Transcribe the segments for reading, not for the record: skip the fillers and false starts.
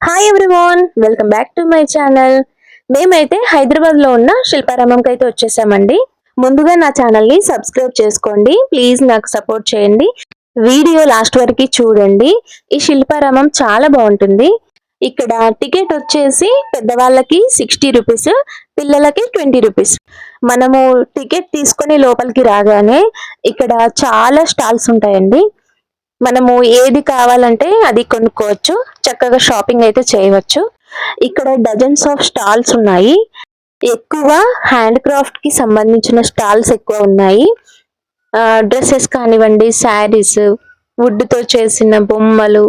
Hi everyone, welcome back to my channel. మేమైతే హైదరాబాద్ లో ఉన్న శిల్పారామంకి అయితే వచ్చేసామండి. ముందుగా నా ఛానల్ ని సబ్స్క్రైబ్ చేసుకోండి, ప్లీజ్ నాకు సపోర్ట్ చేయండి. వీడియో లాస్ట్ వరకు చూడండి. ఈ శిల్పారామం చాలా బాగుంటుంది. ఇక్కడ టికెట్ వచ్చేసి పెద్దవాళ్ళకి 60 రూపీస్, పిల్లలకి 20 రూపీస్. మనము టికెట్ తీసుకొని లోపలికి రాగానే ఇక్కడ చాలా స్టాల్స్ ఉంటాయండి. మనము ఏది కావాలంటే అది కొనుక్కోవచ్చు, చక్కగా షాపింగ్ అయితే చేయవచ్చు. ఇక్కడ డజన్స్ ఆఫ్ స్టాల్స్ ఉన్నాయి. ఎక్కువ హ్యాండ్ క్రాఫ్ట్ కి సంబంధించిన స్టాల్స్ ఎక్కువ ఉన్నాయి. డ్రెస్సెస్ కానివ్వండి, శారీస్, వుడ్ తో చేసిన బొమ్మలు,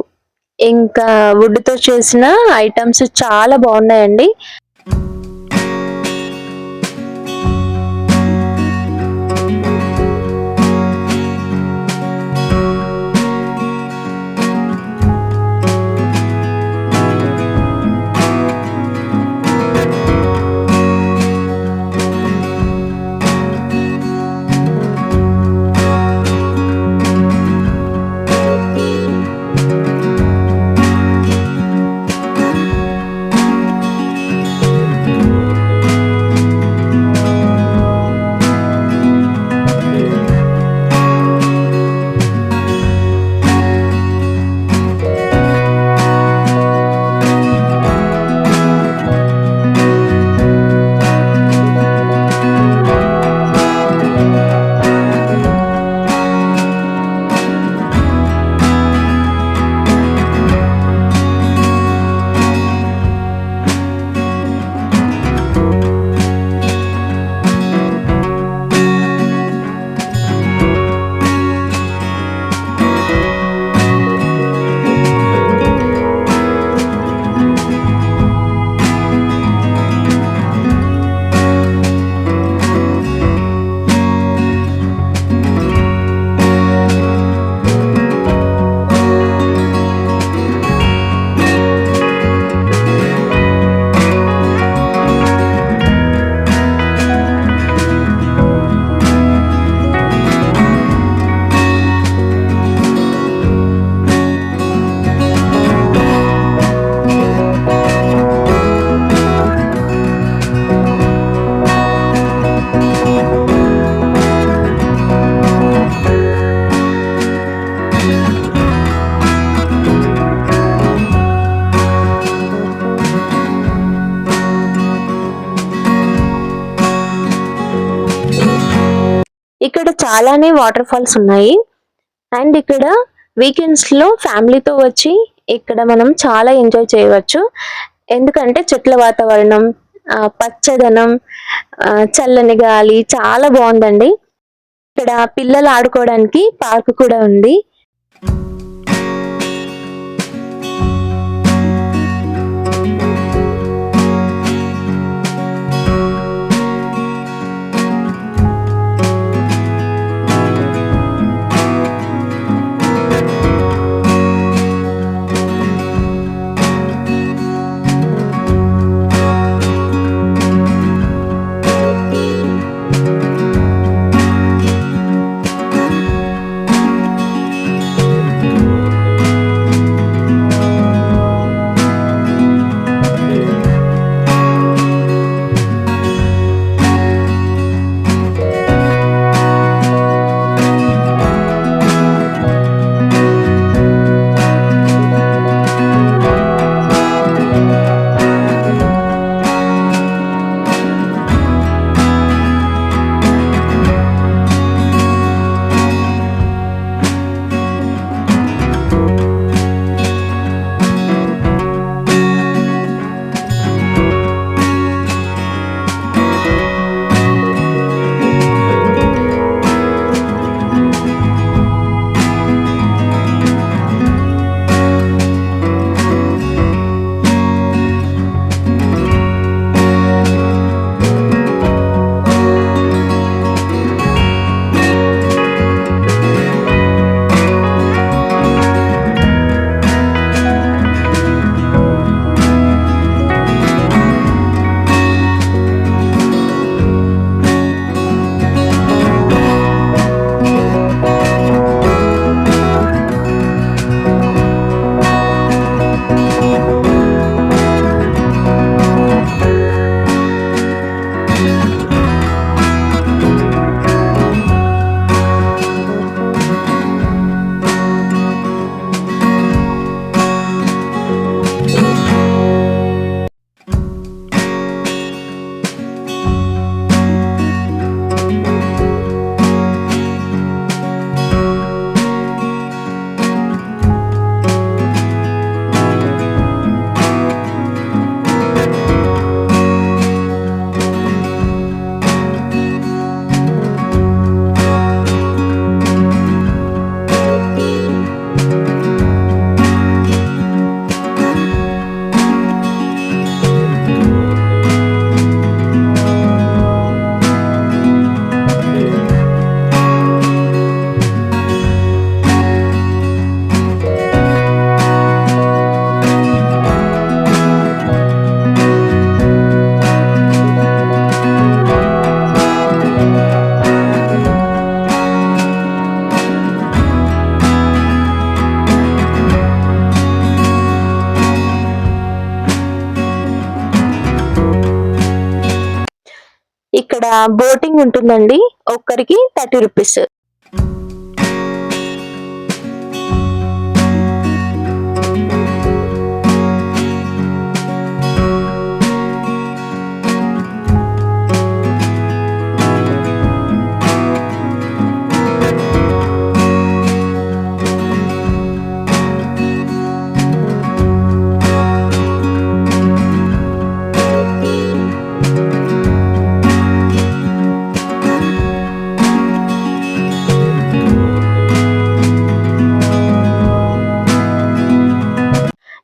ఇంకా వుడ్ తో చేసిన ఐటమ్స్ చాలా బాగున్నాయండి. ఇక్కడ చాలానే వాటర్ ఫాల్స్ ఉన్నాయి. అండ్ ఇక్కడ వీకెండ్స్ లో ఫ్యామిలీతో వచ్చి ఇక్కడ మనం చాలా ఎంజాయ్ చేయవచ్చు. ఎందుకంటే చెట్ల వాతావరణం, పచ్చదనం, చల్లని గాలి చాలా బాగుందండి. ఇక్కడ పిల్లలు ఆడుకోవడానికి పార్క్ కూడా ఉంది. ఇక్కడ బోటింగ్ ఉంటుందండి, ఒక్కరికి 30 రూపీస్.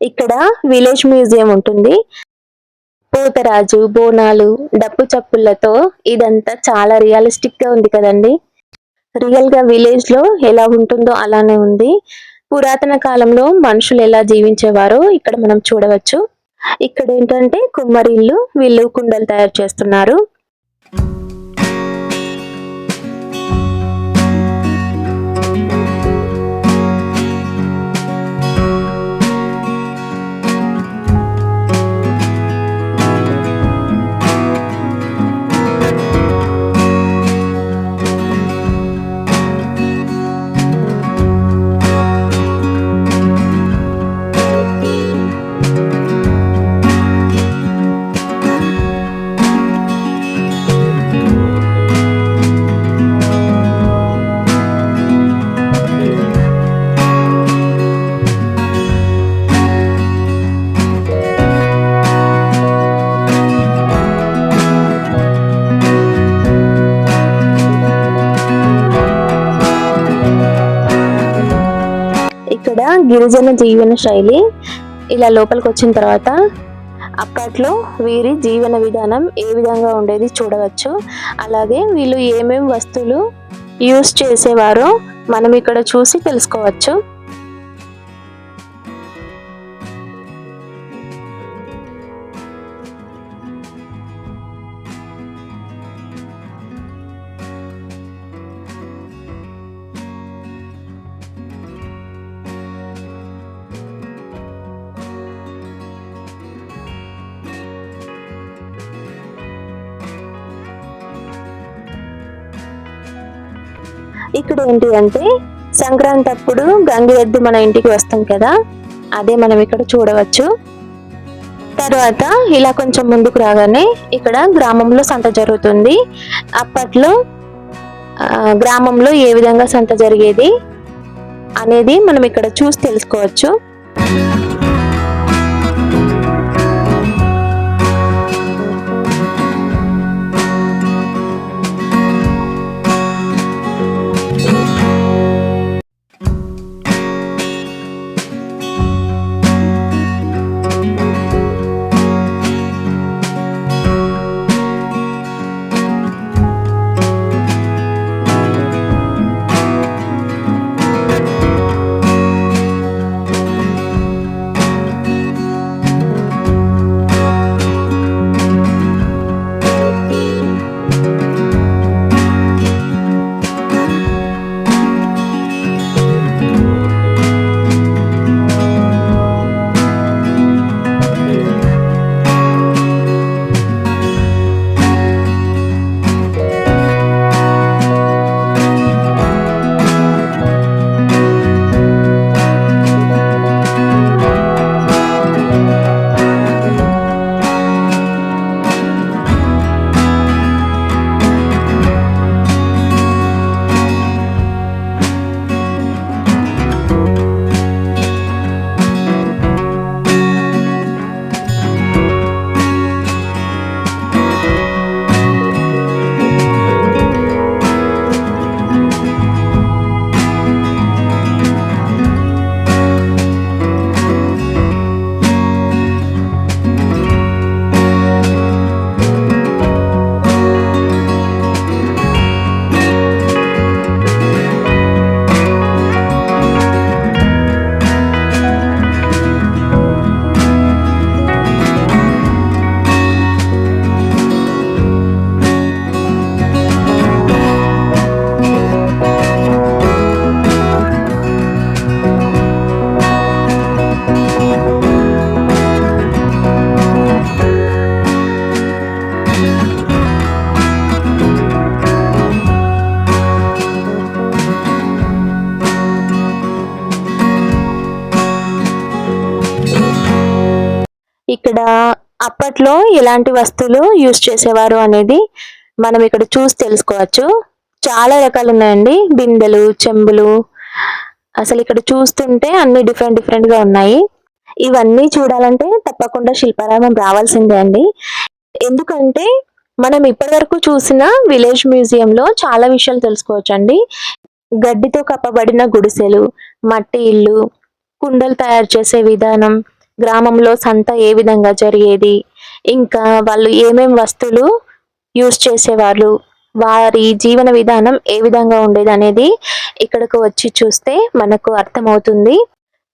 ఇక్కడ విలేజ్ మ్యూజియం ఉంటుంది. పోతరాజు, బోనాలు, డప్పు చప్పులతో ఇదంతా చాలా రియలిస్టిక్ గా ఉంది కదండి. రియల్ గా విలేజ్ లో ఎలా ఉంటుందో అలానే ఉంది. పురాతన కాలంలో మనుషులు ఎలా జీవించేవారో ఇక్కడ మనం చూడవచ్చు. ఇక్కడ ఏంటంటే కుమ్మరిళ్ళు, వీళ్ళు కుండలు తయారు చేస్తున్నారు. ఇక్కడ గిరిజన జీవన శైలి. ఇలా లోపలికి వచ్చిన తర్వాత అప్పట్లో వీరి జీవన విధానం ఏ విధంగా ఉండేది చూడవచ్చు. అలాగే వీళ్ళు ఏమేం వస్తువులు యూస్ చేసేవారో మనం ఇక్కడ చూసి తెలుసుకోవచ్చు. ఇక్కడ ఏంటి అంటే సంక్రాంతి అప్పుడు గంగిరెద్దు మన ఇంటికి వస్తాం కదా, అదే మనం ఇక్కడ చూడవచ్చు. తర్వాత ఇలా కొంచెం ముందుకు రాగానే ఇక్కడ గ్రామంలో సంత జరుగుతుంది. అప్పట్లో గ్రామంలో ఏ విధంగా సంత జరిగేది అనేది మనం ఇక్కడ చూసి తెలుసుకోవచ్చు. ఇక్కడ అప్పట్లో ఎలాంటి వస్తువులు యూజ్ చేసేవారు అనేది మనం ఇక్కడ చూసి తెలుసుకోవచ్చు. చాలా రకాలు ఉన్నాయండి, బిందెలు, చెంబులు. అసలు ఇక్కడ చూస్తుంటే అన్ని డిఫరెంట్ డిఫరెంట్ గా ఉన్నాయి. ఇవన్నీ చూడాలంటే తప్పకుండా శిల్పారామం రావాల్సిందే అండి. ఎందుకంటే మనం ఇప్పటివరకు చూసిన విలేజ్ మ్యూజియంలో చాలా విషయాలు తెలుసుకోవచ్చండి. గడ్డితో కప్పబడిన గుడిసెలు, మట్టి ఇల్లు, కుండలు తయారు చేసే విధానం, గ్రామంలో సంత ఏ విధంగా జరిగేది, ఇంకా వాళ్ళు ఏమేం వస్తువులు యూజ్ చేసేవాళ్ళు, వారి జీవన విధానం ఏ విధంగా ఉండేది అనేది ఇక్కడకు వచ్చి చూస్తే మనకు అర్థమవుతుంది.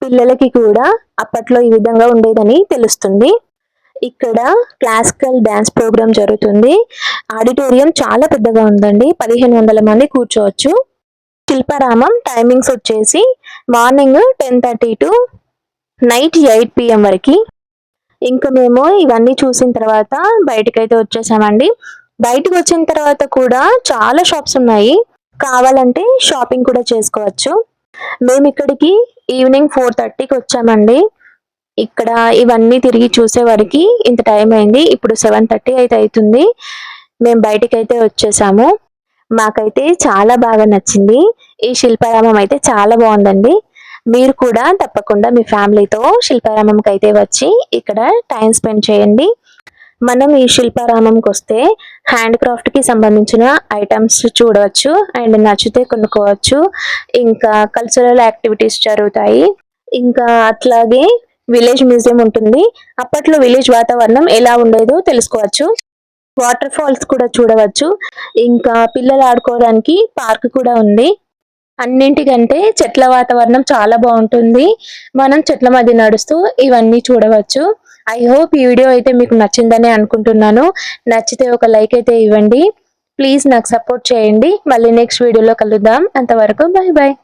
పిల్లలకి కూడా అప్పట్లో ఈ విధంగా ఉండేదని తెలుస్తుంది. ఇక్కడ క్లాసికల్ డ్యాన్స్ ప్రోగ్రామ్ జరుగుతుంది. ఆడిటోరియం చాలా పెద్దగా ఉందండి, 1500 మంది కూర్చోవచ్చు. శిల్పారామం టైమింగ్స్ వచ్చేసి మార్నింగ్ 10:30 టు నైట్ 8 PM వరకు. ఇంకా మేము ఇవన్నీ చూసిన తర్వాత బయటకైతే వచ్చేసామండి. బయటకు వచ్చిన తర్వాత కూడా చాలా షాప్స్ ఉన్నాయి, కావాలంటే షాపింగ్ కూడా చేసుకోవచ్చు. మేము ఇక్కడికి ఈవినింగ్ 4:30కి వచ్చామండి. ఇక్కడ ఇవన్నీ తిరిగి చూసే వరకు ఇంత టైం అయింది. ఇప్పుడు 7:30 అయితే అవుతుంది. మేము బయటకైతే వచ్చేసాము. మాకైతే చాలా బాగా నచ్చింది. ఈ శిల్పారామం అయితే చాలా బాగుందండి. మీరు కూడా తప్పకుండా మీ ఫ్యామిలీతో శిల్పారామంకి అయితే వచ్చి ఇక్కడ టైం స్పెండ్ చేయండి. మనం ఈ శిల్పారామంకి వస్తే హ్యాండ్ క్రాఫ్ట్ కి సంబంధించిన ఐటమ్స్ చూడవచ్చు అండ్ నచ్చితే కొనుక్కోవచ్చు. ఇంకా కల్చరల్ యాక్టివిటీస్ జరుగుతాయి. ఇంకా అట్లాగే విలేజ్ మ్యూజియం ఉంటుంది. అప్పట్లో విలేజ్ వాతావరణం ఎలా ఉండేదో తెలుసుకోవచ్చు. వాటర్ ఫాల్స్ కూడా చూడవచ్చు. ఇంకా పిల్లలు ఆడుకోవడానికి పార్క్ కూడా ఉంది. అన్నింటికంటే చెట్ల వాతావరణం చాలా బాగుంటుంది. మనం చెట్ల మధ్య నడుస్తూ ఇవన్నీ చూడవచ్చు. ఐ హోప్ ఈ వీడియో అయితే మీకు నచ్చిందని అనుకుంటున్నాను. నచ్చితే ఒక లైక్ అయితే ఇవ్వండి. ప్లీజ్ నాకు సపోర్ట్ చేయండి. మళ్ళీ నెక్స్ట్ వీడియోలో కలుద్దాం. అంతవరకు బాయ్ బాయ్.